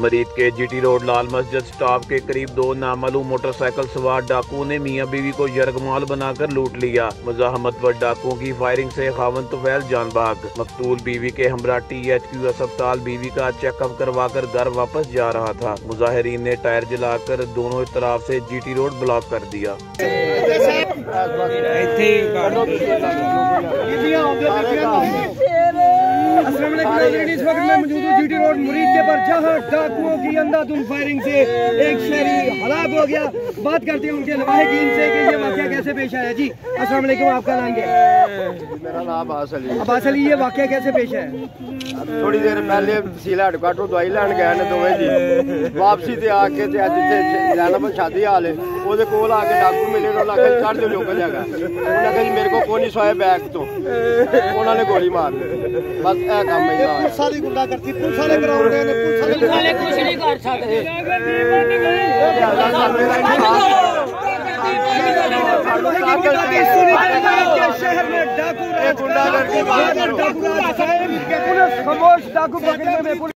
मरीद के GT road लाल मस्जिद stop के करीब दो नामालूम मोटरसाइकिल सवार डाकुओं ने मियां बीवी को यरगमाल बनाकर लूट लिया। मुजाहमत व डाकुओं की फायरिंग से खावन तुफैल जान भाग। मकतूल बीवी के हमरा THQ अस्पताल बीवी का चेकअप करवाकर घर वापस जा रहा था। मुजाहिरीन ने टायर जलाकर दोनों तरफ से जीटी रोड ब्लॉक कर दिया। इस वक्त मैं मौजूद हूँ जीटी रोड मुरीद के पर, जहाँ डाकुओं की अंधाधुंध फायरिंग से एक शहरी हलाक हो गया। बात करते हैं उनके लवाहिकीन से कि ये वाक़या कैसे पेश आया। जी अस्सलाम वालेकुम, आपका नाम क्या है? मेरा नाम अब्बास अली। अब्बास अली, ये वाक़या कैसे पेश है? थोड़ी देर पहले तहसील हेडक्वार्टर दवाई लैन गए ने दोवें जी, वापसी ते आके ते अज इत्थे लैना शादी हाल है ओदे कोल आके डाकू मिले, उन्होंने आखे चढ़ दो लोकल जगह, उन्होंने आखे जी मेरे को कोई नहीं सोया बैग तो, उन्होंने गोली मार दी। बस ए काम है। पुलिस वाली गुंडा करती, पुलिस वाले ग्राउंड ने पुलिस वाले कुछ नहीं कर सकते। शहर में डाकू खामोश, डाकू पकड़ने में